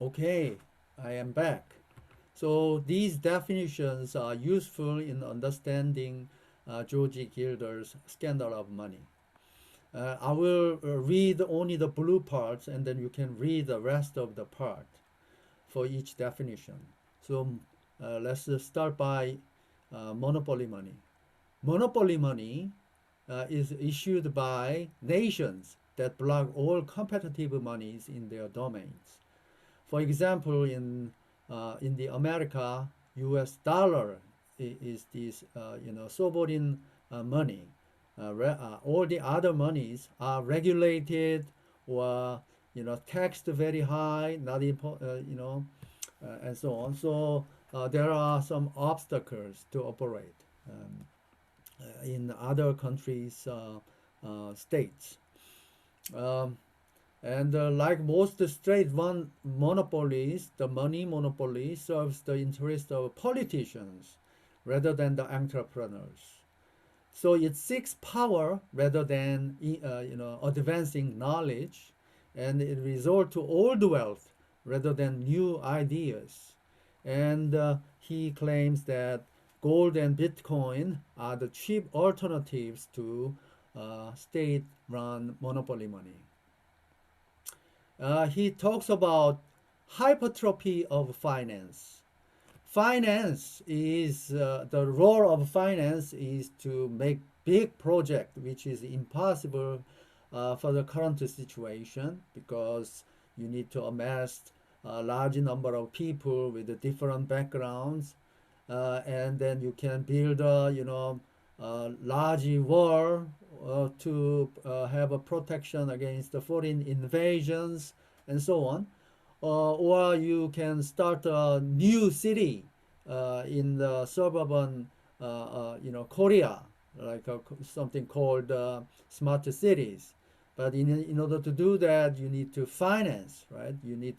Okay, I am back. So these definitions are useful in understanding George Gilder's Scandal of Money. I will read only the blue parts and then you can read the rest of the part for each definition. So let's start by monopoly money. Monopoly money is issued by nations that block all competitive monies in their domains. For example, in the America, U.S. dollar is this sovereign money. All the other monies are regulated or taxed very high, not and so on. So there are some obstacles to operate in other countries' states. Um, and like most straight one monopolies, the money monopoly serves the interest of politicians rather than the entrepreneurs. So it seeks power rather than advancing knowledge, and it resorts to old wealth rather than new ideas. And he claims that gold and Bitcoin are the cheap alternatives to state-run monopoly money. He talks about hypertrophy of finance. Finance is the role of finance is to make big project, which is impossible for the current situation because you need to amass a large number of people with different backgrounds, and then you can build a a large wall to have a protection against the foreign invasions and so on. Or you can start a new city in the suburban, Korea, like something called smart cities. But in order to do that, you need to finance, right? You need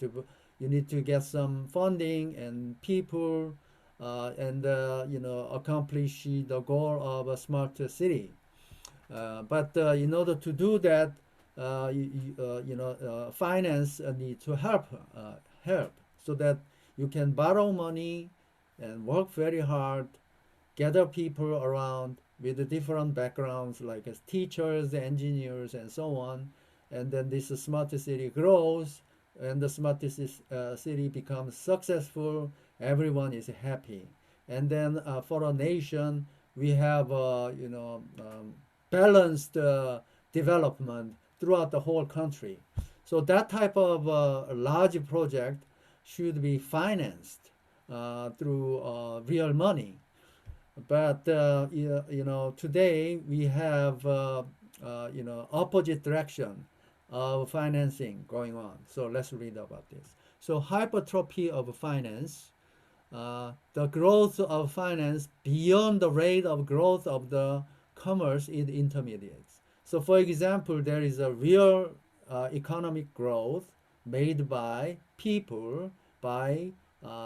to get some funding and people, and accomplish the goal of a smart city. But in order to do that, finance need to help so that you can borrow money and work very hard, gather people around with the different backgrounds like as teachers, engineers, and so on. And then this smart city grows, and the smart city becomes successful. Everyone is happy. And then for a nation, we have balanced development throughout the whole country. So that type of large project should be financed through real money. But today we have opposite direction of financing going on. So let's read about this. So hypertrophy of finance, the growth of finance beyond the rate of growth of the commerce in intermediates. So for example, there is a real economic growth made by people, by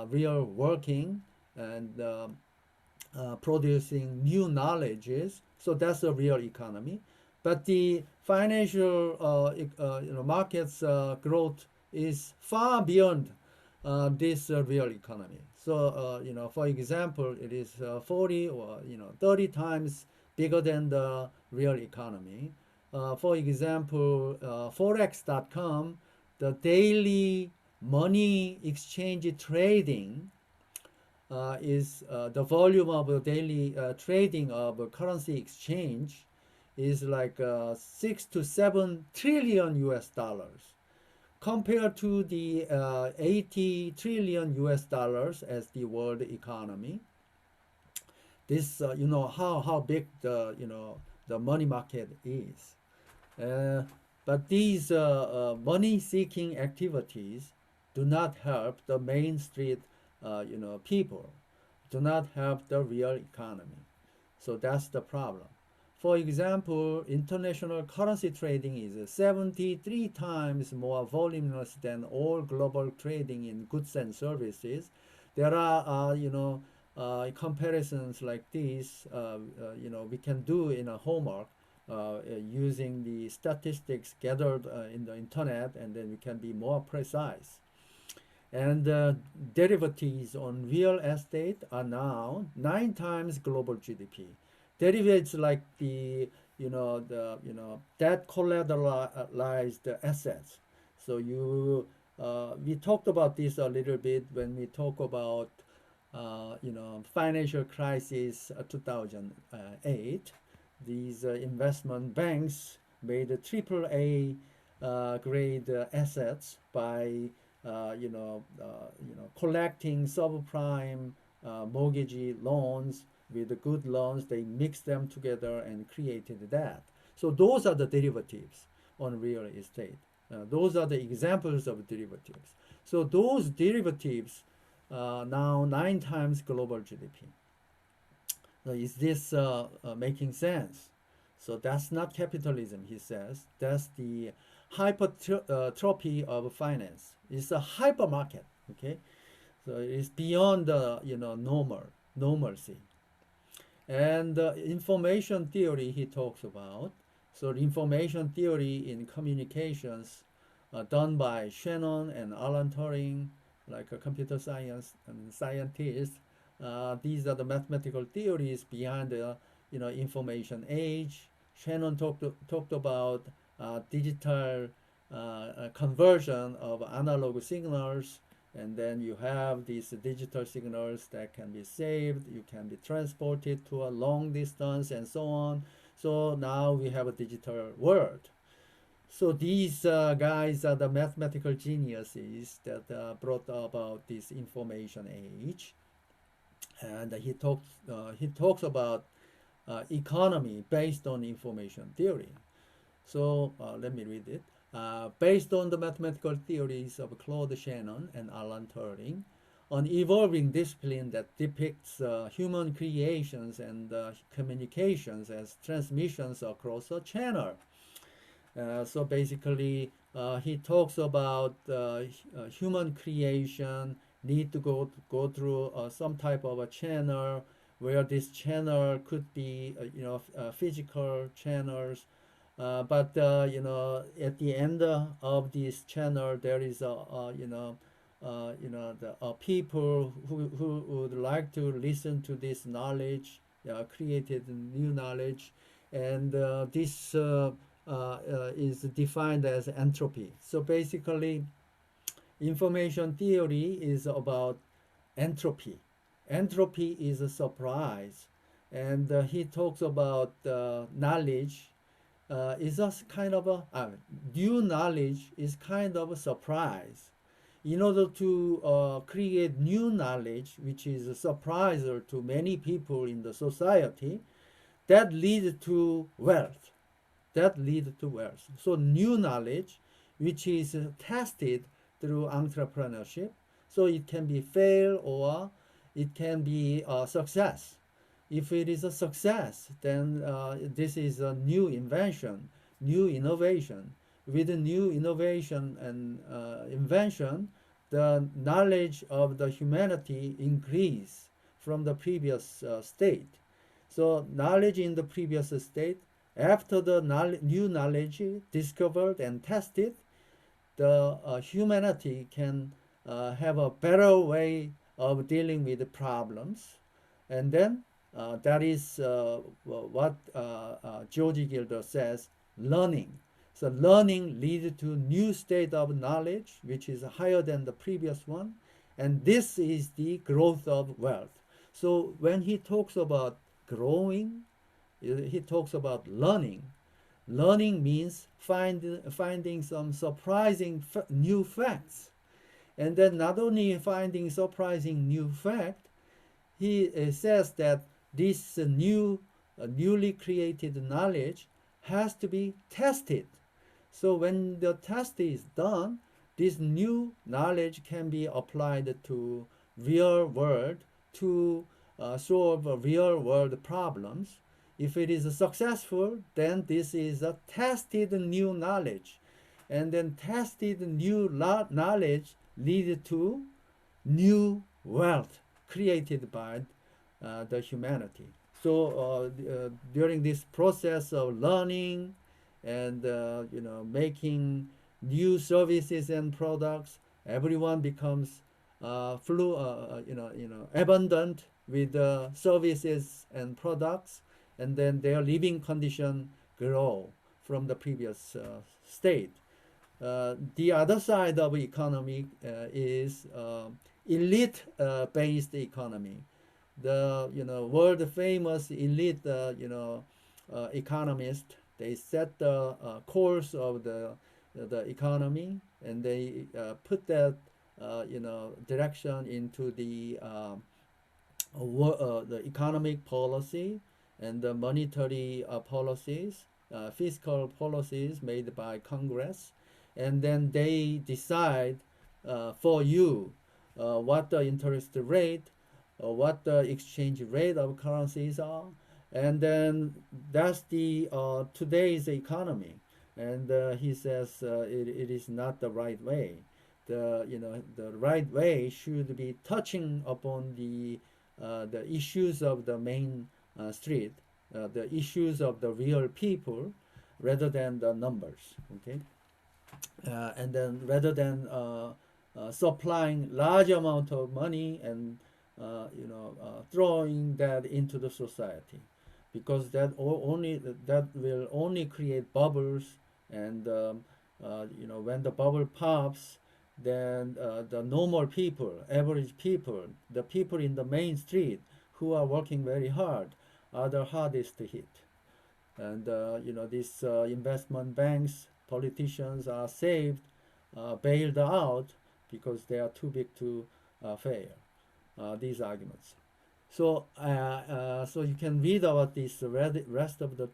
real working and producing new knowledges. So that's a real economy. But the financial markets growth is far beyond this real economy. So for example, it is 40 or 30 times bigger than the real economy. For example, forex.com, the daily money exchange trading is the volume of daily trading of currency exchange is like 6 to 7 trillion US dollars compared to the 80 trillion US dollars as the world economy. This how big the the money market is. Uh, but these money seeking activities do not help the main street people, do not help the real economy. So that's the problem. For example, international currency trading is 73 times more voluminous than all global trading in goods and services. There are, comparisons like this, we can do in a homework using the statistics gathered in the internet, and then we can be more precise. And derivatives on real estate are now 9 times global GDP. Derivatives like the that collateralized assets. So we talked about this a little bit when we talk about financial crisis 2008. These investment banks made triple A grade assets by collecting subprime mortgage loans with the good loans. They mixed them together and created that. So those are the derivatives on real estate. Those are the examples of derivatives. So those derivatives now 9 times global GDP. So is this making sense? So that's not capitalism, he says. That's the hypertrophy of finance. It's a hypermarket. Okay, so it's beyond the normalcy. And information theory he talks about. So information theory in communications done by Shannon and Alan Turing, like a computer science and scientists. These are the mathematical theories behind the information age. Shannon talked about digital conversion of analog signals, and then you have these digital signals that can be saved, you can be transported to a long distance and so on. So now we have a digital world. So these guys are the mathematical geniuses that brought about this information age. And he talks about economy based on information theory. So let me read it. Based on the mathematical theories of Claude Shannon and Alan Turing, an evolving discipline that depicts human creations and communications as transmissions across a channel. So basically, he talks about human creation need to go through some type of a channel, where this channel could be physical channels, but at the end of this channel there is the people who would like to listen to this knowledge, created new knowledge, and this is defined as entropy. So basically, information theory is about entropy. Entropy is a surprise, and he talks about knowledge is a kind of a new knowledge is kind of a surprise. In order to create new knowledge, which is a surprise to many people in the society, that leads to wealth. That leads to wealth. So new knowledge, which is tested through entrepreneurship, so it can be fail or it can be a success. If it is a success, then this is a new invention, new innovation. With the new innovation and invention, the knowledge of the humanity increase from the previous state. So knowledge in the previous state, after the new knowledge discovered and tested, the humanity can have a better way of dealing with the problems. And then that is what George Gilder says, learning. So learning leads to new state of knowledge, which is higher than the previous one. And this is the growth of wealth. So when he talks about growing, he talks about learning. Learning means finding some surprising new facts. And then not only finding surprising new fact, he says that this newly created knowledge has to be tested. So when the test is done, this new knowledge can be applied to real world to solve real world problems. If it is successful, then this is a tested new knowledge. And then tested new knowledge leads to new wealth created by the humanity. So during this process of learning and making new services and products, Everyone becomes abundant with services and products, and then their living condition grow from the previous state. The other side of economy is elite based economy. The world famous elite economist, they set the course of the economy, and they put that direction into the economic policy and the monetary policies, fiscal policies made by Congress, and then they decide for you what the interest rate, what the exchange rate of currencies are, and then that's the today's economy. And he says it is not the right way. The right way should be touching upon the issues of the main street, the issues of the real people, rather than the numbers. Okay, and then rather than supplying large amount of money and throwing that into the society, because that will only create bubbles, and when the bubble pops, then the normal people, average people, the people in the main street who are working very hard are the hardest hit. And these investment banks, politicians are saved, bailed out because they are too big to fail. These arguments. So you can read about this rest of the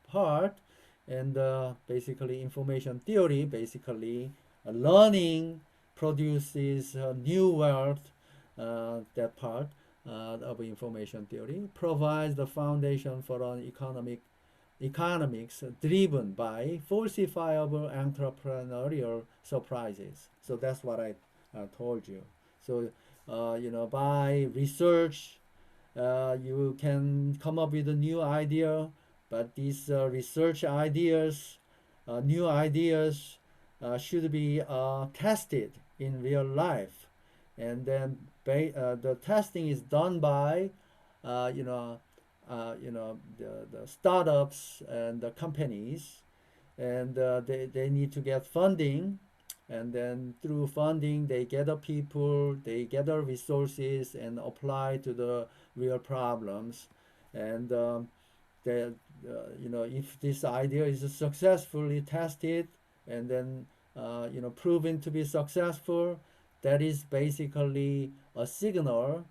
part, and basically information theory. Basically, learning produces new wealth. That part of information theory provides the foundation for an economics driven by falsifiable entrepreneurial surprises. So that's what I told you. So by research, you can come up with a new idea, but these research ideas, new ideas, should be tested in real life, and then the testing is done by uh, you know the startups and the companies, and they need to get funding, and then through funding they gather people, they gather resources and apply to the real problems. And they, if this idea is successfully tested and then proven to be successful, that is basically a signal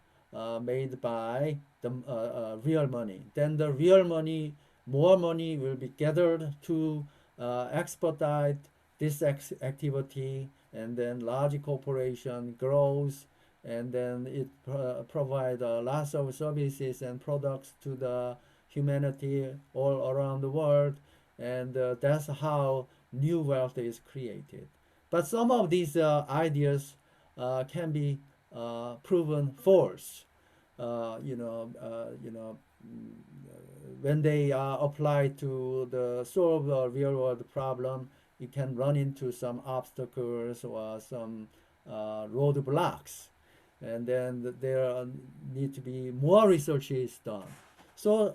made by the real money. Then the real money, more money will be gathered to expedite this activity, and then large corporation grows, and then it provide lots of services and products to the humanity all around the world, and that's how new wealth is created. But some of these ideas can be proven false. When they are applied to the solve the real world problem, you can run into some obstacles or some roadblocks, and then there need to be more researches done. So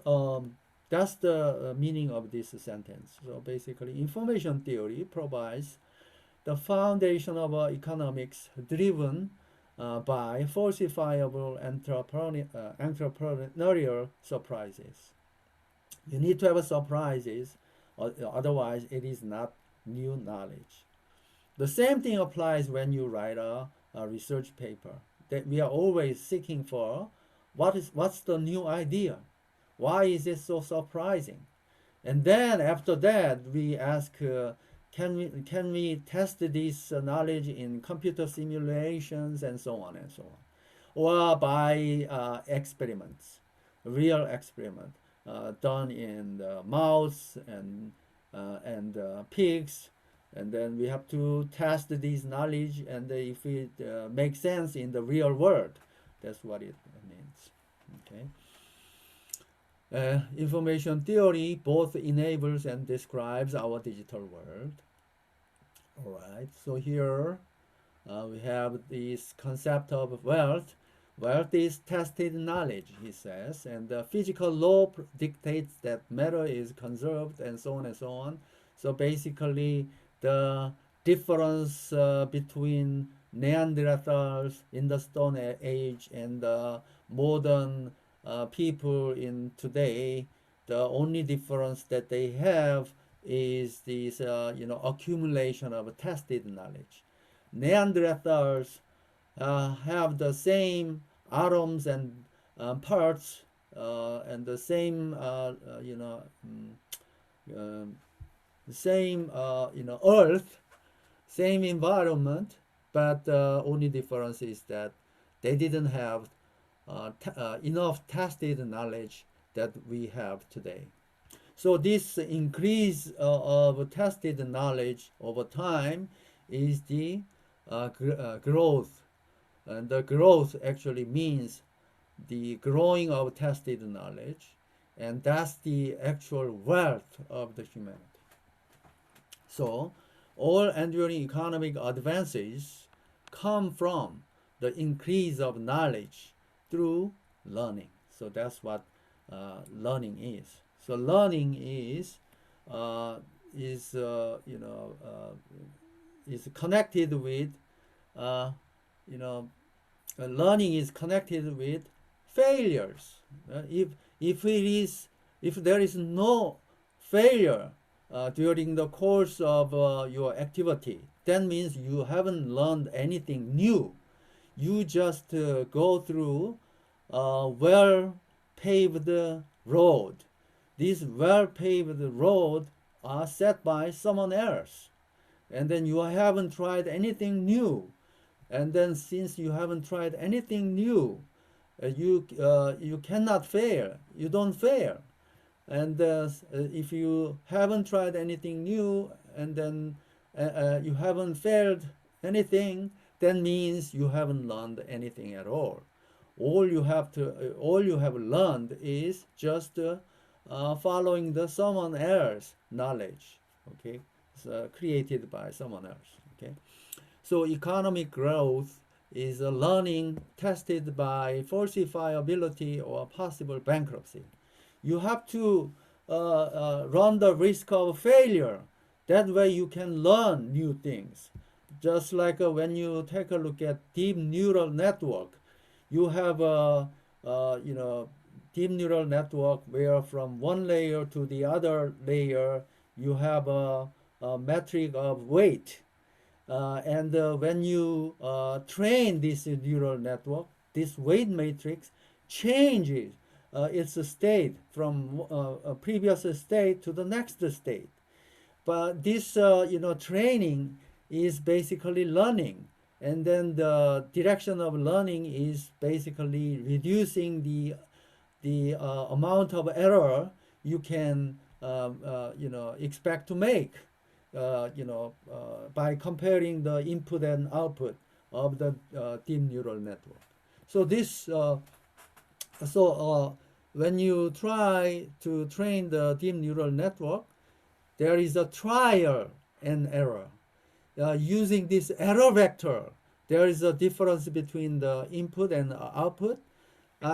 that's the meaning of this sentence. So basically, information theory provides the foundation of economics driven by falsifiable entrepreneurial surprises. You need to have surprises, otherwise it is not new knowledge. The same thing applies when you write a research paper. That we are always seeking for what's the new idea? Why is it so surprising? And then after that, we ask, can we test this knowledge in computer simulations and so on and so on, or by experiments, real experiment done in the mouse and pigs, and then we have to test this knowledge, and if it makes sense in the real world, that's what it means. Okay. Information theory both enables and describes our digital world. All right. So here We have this concept of wealth. Wealth is tested knowledge, he says, and the physical law dictates that matter is conserved, and so on and so on. So basically, the difference between Neanderthals in the Stone Age and the modern people in today, the only difference that they have is this, accumulation of tested knowledge. Neanderthals have the same atoms and parts and the same, same, Earth, same environment, but the only difference is that they didn't have enough tested knowledge that we have today. So this increase of tested knowledge over time is the growth, and the growth actually means the growing of tested knowledge, and that's the actual wealth of the humanity. So all enduring economic advances come from the increase of knowledge through learning. So that's what learning is. So learning uh, is is connected with uh, you know learning is connected with failures. If it is if there is no failure during the course of your activity, that means you haven't learned anything new. You just go through a well paved road. These well paved road are set by someone else, and then you haven't tried anything new. And then since you haven't tried anything new, you cannot fail. You don't fail. And if you haven't tried anything new, and then you haven't failed anything, that means you haven't learned anything at all. All you have learned is just following the someone else knowledge. Okay, so created by someone else. Okay, so economic growth is a learning tested by falsifiability or possible bankruptcy. You have to run the risk of failure. That way you can learn new things. Just like when you take a look at deep neural network, you have a deep neural network where from one layer to the other layer you have a metric of weight. And when you train this neural network, this weight matrix changes its state from a previous state to the next state. But this, training is basically learning, and then the direction of learning is basically reducing the amount of error you can expect to make. By comparing the input and output of the deep neural network. So when you try to train the deep neural network, there is a trial and error. Using this error vector, there is a difference between the input and output.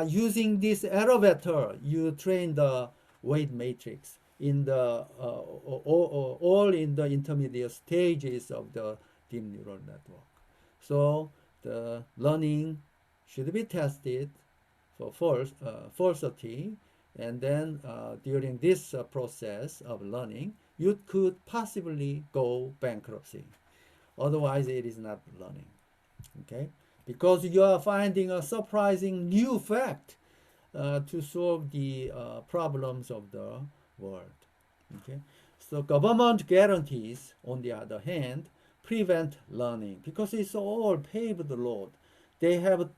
Using this error vector, you train the weight matrix in the all in the intermediate stages of the deep neural network. So the learning should be tested for falsity, and then during this process of learning, you could possibly go bankruptcy. Otherwise, it is not learning. Okay, because you are finding a surprising new fact to solve the problems of the world. Okay, so government guarantees, on the other hand, prevent learning because it's all paved road. They have,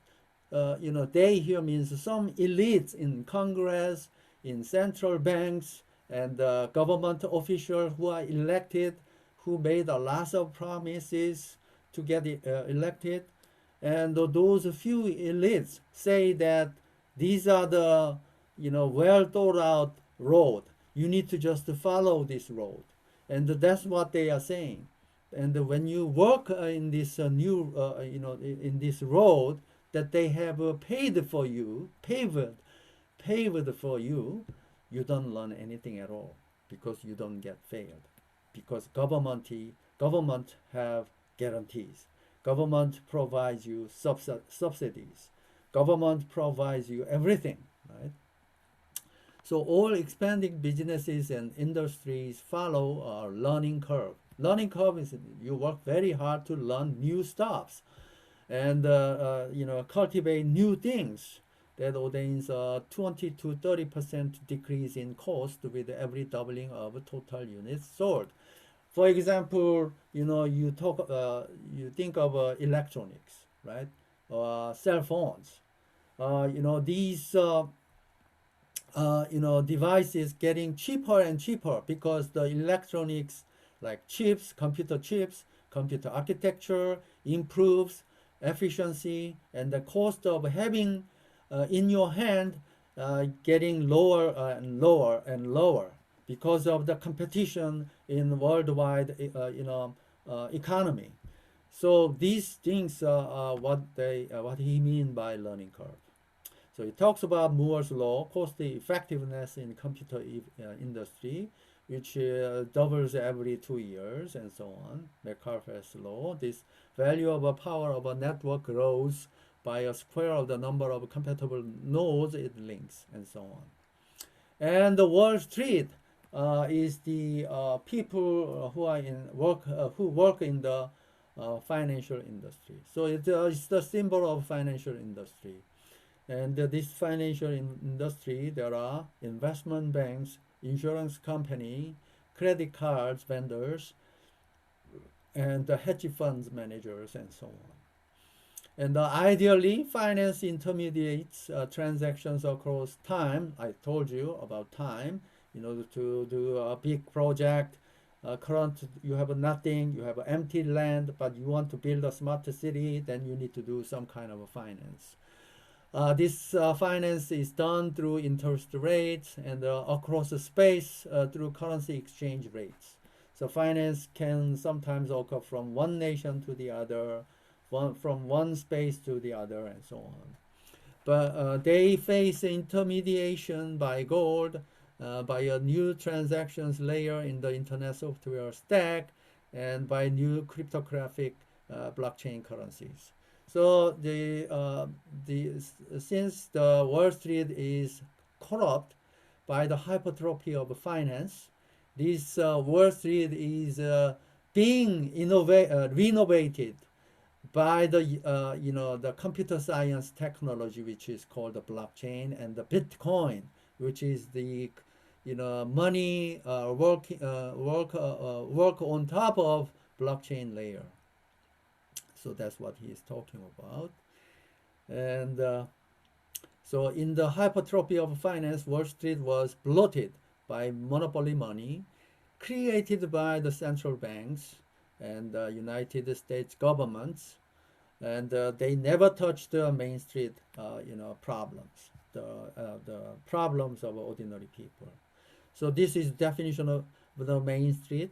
they here means some elites in Congress, in central banks, and government officials who are elected, who made a lot of promises to get elected, and those few elites say that these are the well thought out road. You need to just follow this road, and that's what they are saying. And when you work in this new, in this road that they have paid for you, paved for you, you don't learn anything at all because you don't get failed. Because government have guarantees. Government provides you subsidies. Government provides you everything, right? So all expanding businesses and industries follow a learning curve. Learning curve is you work very hard to learn new stuffs and cultivate new things that ordains a 20 to 30% decrease in cost with every doubling of total units sold. For example, you think of electronics, right? Cell phones. These devices getting cheaper and cheaper because the electronics like chips, computer architecture improves efficiency, and the cost of having in your hand getting lower and lower and lower because of the competition in worldwide economy. So these things are what he mean by learning curve. So it talks about Moore's law, cost effectiveness in computer industry, which doubles every 2 years and so on. McCarthy's law, this value of a power of a network grows by a square of the number of compatible nodes it links and so on. And the Wall Street is the people who work in the financial industry. So it's the symbol of financial industry. And this financial industry, there are investment banks, insurance company, credit cards vendors, and the hedge funds managers, and so on. And ideally, finance intermediates transactions across time. I told you about time. In order to do a big project, you have nothing, you have empty land, but you want to build a smart city, then you need to do some kind of a finance. This finance is done through interest rates and across the space through currency exchange rates. So finance can sometimes occur from one nation to the other, from one space to the other, and so on. But they face intermediation by gold, by a new transactions layer in the internet software stack, and by new cryptographic blockchain currencies. So since the Wall Street is corrupt by the hypertrophy of finance, this Wall Street is being renovated by the computer science technology, which is called the blockchain, and the Bitcoin, which is the money work on top of blockchain layer. So that's what he is talking about. And so in the hypertrophy of finance, Wall Street was bloated by monopoly money created by the central banks and the United States governments, and they never touched the Main Street problems, the problems of ordinary people. So this is definition of the Main Street.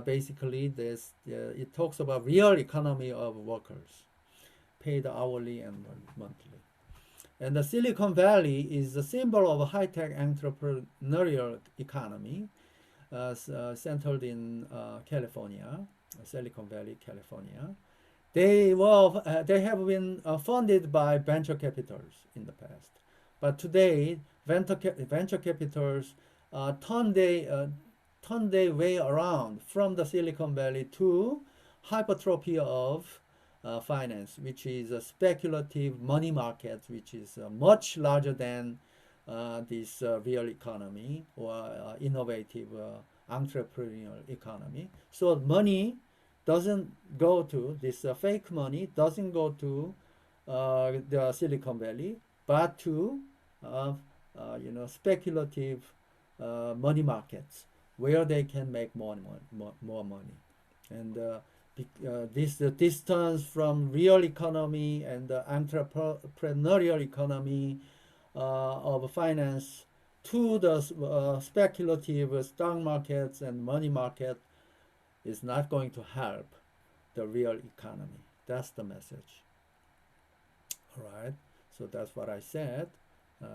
Basically, it talks about real economy of workers, paid hourly and monthly. And the Silicon Valley is a symbol of a high-tech entrepreneurial economy centered in California, Silicon Valley, California. They have been funded by venture capitals in the past, but today venture capitals turn their way around from the Silicon Valley to hypertrophy of finance, which is a speculative money market, which is much larger than this real economy or innovative entrepreneurial economy. So money doesn't go to this fake money doesn't go to the Silicon Valley, but to speculative money markets where they can make more money. And this distance from real economy and the entrepreneurial economy of finance to the speculative stock markets and money market is not going to help the real economy. That's the message. All right. So that's what I said.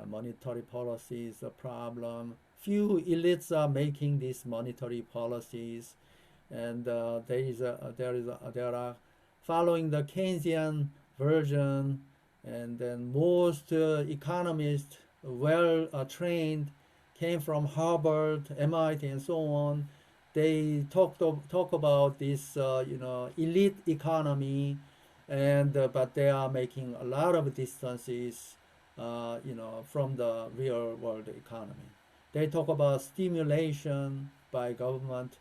Monetary policy is a problem. Few elites are making these monetary policies, and there are following the Keynesian version, and then most economists, well trained, came from Harvard, MIT, and so on. They talk about this elite economy, and but they are making a lot of distances from the real world economy. They talk about stimulation by government,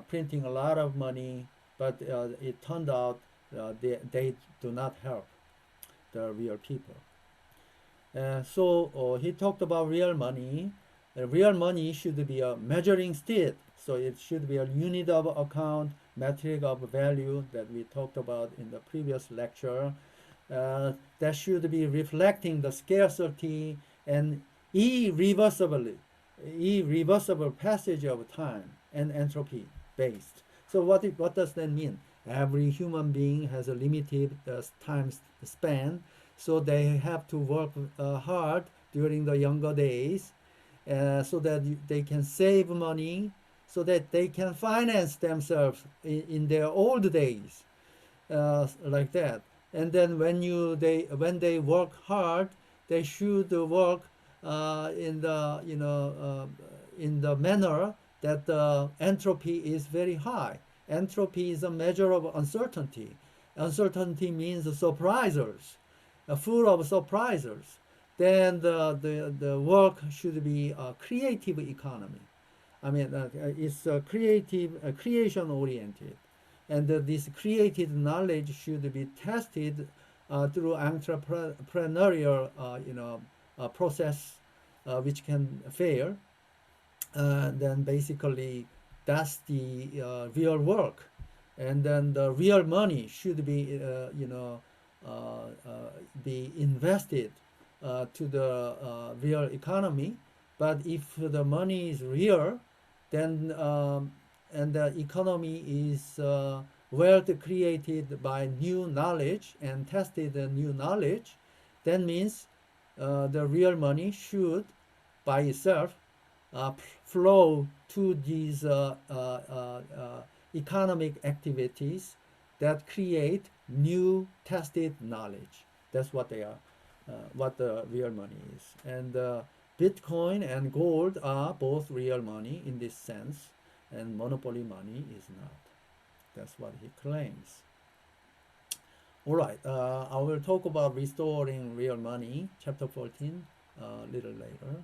printing a lot of money, but it turned out they do not help the real people. So he talked about real money. Real money should be a measuring stick, so it should be a unit of account, metric of value that we talked about in the previous lecture. That should be reflecting the scarcity and irreversible passage of time and entropy based. So what does that mean? Every human being has a limited time span, so they have to work hard during the younger days so that they can save money, so that they can finance themselves in their old days, like that. And then when they work hard, they should work in the manner that the entropy is very high. Entropy is a measure of uncertainty. Uncertainty means surprisers, full of surprisers. Then the work should be a creative economy. I mean, it's creation oriented, and this created knowledge should be tested through entrepreneurial, process, which can fail. Then basically, that's the real work, and then the real money should be, be invested to the real economy. But if the money is real, then and the economy is wealth created by new knowledge and tested new knowledge, that means the real money should by itself flow to these economic activities that create new tested knowledge. That's what they are, what the real money is. And Bitcoin and gold are both real money in this sense, and monopoly money is not. That's what he claims. All right, I will talk about restoring real money, chapter 14, a little later.